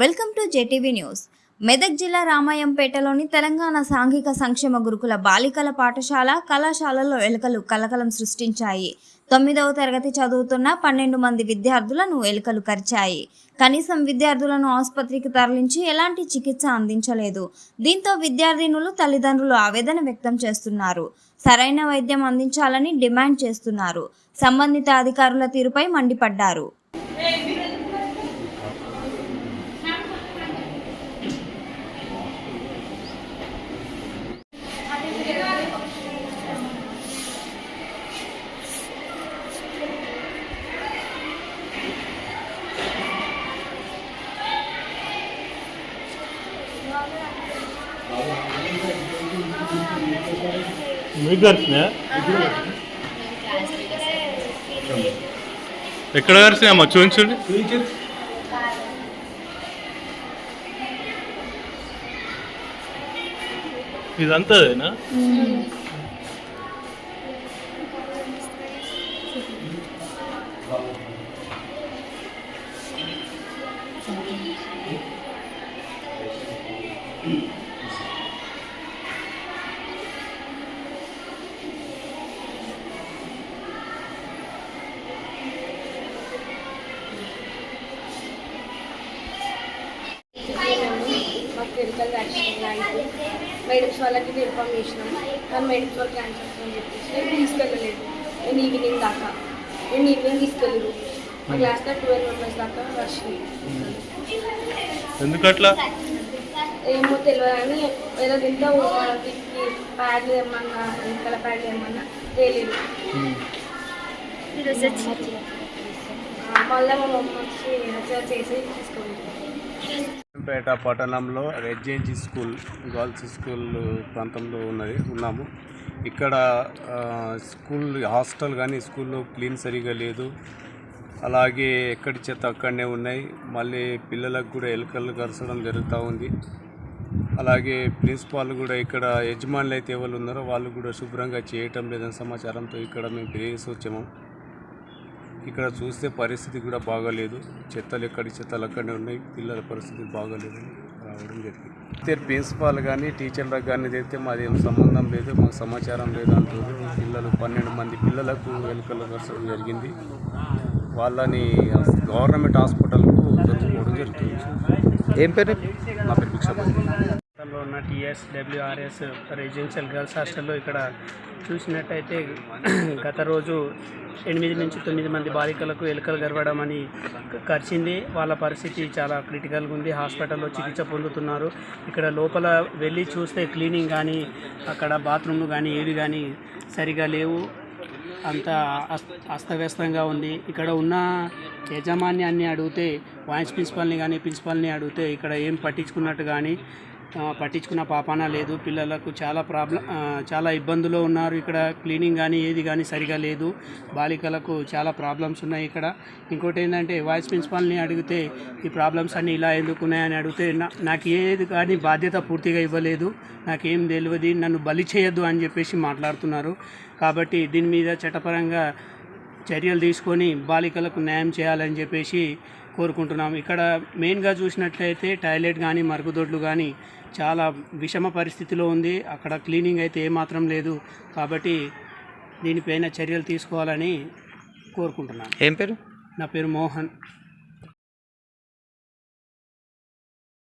Welcome to JTV news. Medak జిల్లా రామాయంపేటలోని తెలంగాణ సాంఘిక సంక్షేమ గురుకుల బాలికల పాఠశాల కళాశాలలో ఎలుకలు కలకలం సృష్టించాయి. 9వ తరగతి చదువుతున్న 12 మంది విద్యార్థులను ఎలుకలు కరిచాయి. కనీసం విద్యార్థులను ఆసుపత్రికి తరలించి ఎలాంటి చికిత్స అందించలేదు. దీంతో విద్యార్థినులు తల్లిదండ్రులు ఆవేదన వ్యక్తం చేస్తున్నారు. సరైన వైద్యం అందించాలని డిమాండ్ చేస్తున్నారు. సంబంధిత అధికారుల తీరుపై మండిపడ్డారు. ఎక్కడ కలిసినాయమ్మా? చూపించండి. ఇదంతాదేనా? మెడికల్ వ్యాక్సిన్ అయితే మెడిక్స్ వాళ్ళకి ఇన్ఫార్మ్ చేసినాం, కానీ మెడిక్స్ వాళ్ళు క్యాన్సర్ అని చెప్పేసి నేను తీసుకెళ్ళలేదు. నేను ఈవినింగ్ దాకా తీసుకెళ్ళలేదు. మా క్లాస్లో 12 మెంబర్స్ దాకా వచ్చినాయి. ఎందుకట్లా ఏమో తెలియదు, కానీ ఏదో ఇంట్లో వీటికి ప్యాడ్లు ఏమన్నా వెనకాల ప్యాడ్లు ఏమన్నా తెలియదు. మళ్ళీ మా మమ్మీ వచ్చి చేసి తీసుకోలేదు. పేట పట్టణంలో రెడ్జెన్సీ స్కూల్ గర్ల్స్ స్కూల్ ప్రాంతంలో ఉన్నాము. ఇక్కడ స్కూల్ హాస్టల్ కానీ స్కూల్లో క్లీన్ సరిగా లేదు. అలాగే ఎక్కడి చెత్త అక్కడనే ఉన్నాయి. మళ్ళీ పిల్లలకు కూడా ఎలుకలు కరచడం జరుగుతూ ఉంది. అలాగే ప్రిన్సిపాల్ కూడా ఇక్కడ యజమానులు అయితే ఎవరు ఉన్నారో వాళ్ళు కూడా శుభ్రంగా చేయటం లేదని సమాచారంతో ఇక్కడ మేము ఫిర్యాదు వచ్చాము. ఇక్కడ చూస్తే పరిస్థితి కూడా బాగాలేదు. చెత్తలు ఎక్కడి చెత్తలు అక్కడనే ఉన్నాయి. పిల్లల పరిస్థితి బాగాలేదని రావడం జరిగింది. అయితే ప్రిన్సిపాల్ కానీ టీచర్లకు కానీ అయితే మాది ఏం సంబంధం లేదు, మాకు సమాచారం లేదు అంటారు. పిల్లలు 12 మంది పిల్లలకు ఎలుకలు కరచడం జరిగింది. వాళ్ళని గవర్నమెంట్ హాస్పిటల్కు దొరుకుకోవడం జరుగుతుంది. ఏం పేరు? నా పేరు భిక్షపతి. లో ఉన్న TSWRS రెసిడెన్షియల్ గర్ల్స్ హాస్టల్లో ఇక్కడ చూసినట్టయితే గత రోజు 8 నుంచి 9 మంది బాలికలకు ఎలుకలు గరవడం అని కరిచింది. వాళ్ళ పరిస్థితి చాలా క్రిటికల్గా ఉంది. హాస్పిటల్లో చికిత్స పొందుతున్నారు. ఇక్కడ లోపల వెళ్ళి చూస్తే క్లీనింగ్ కానీ అక్కడ బాత్రూమ్లు కానీ ఏవి కానీ సరిగా లేవు. అంతా అస్తవ్యస్తంగా ఉంది. ఇక్కడ ఉన్న యాజమాన్యాన్ని అడిగితే వాయిస్ ప్రిన్సిపాల్ని అడిగితే ఇక్కడ ఏం పట్టించుకున్నట్టు కానీ పట్టించుకున్న పాపాన లేదు. పిల్లలకు చాలా ఇబ్బందులు ఉన్నారు. ఇక్కడ క్లీనింగ్ కానీ ఏది కానీ సరిగా లేదు. బాలికలకు చాలా ప్రాబ్లమ్స్ ఉన్నాయి ఇక్కడ. ఇంకోటి ఏంటంటే వాయిస్ ప్రిన్సిపాల్ని అడిగితే ఈ ప్రాబ్లమ్స్ అన్నీ ఇలా ఎందుకు ఉన్నాయని అడిగితే నాకు ఏది కానీ బాధ్యత పూర్తిగా ఇవ్వలేదు, నాకేం తెలియదు, నన్ను బలి చేయొద్దు అని చెప్పేసి మాట్లాడుతున్నారు. కాబట్టి దీని మీద చట్టపరంగా చర్యలు తీసుకొని బాలికలకు న్యాయం చేయాలని చెప్పేసి కోరుకుంటున్నాం. ఇక్కడ మెయిన్గా చూసినట్లయితే టాయిలెట్ కానీ మరుగుదొడ్లు కానీ చాలా విషమ పరిస్థితిలో ఉంది. అక్కడ క్లీనింగ్ అయితే ఏమాత్రం లేదు. కాబట్టి దీనిపైన చర్యలు తీసుకోవాలని కోరుకుంటున్నాను. ఏం పేరు? నా పేరు మోహన్.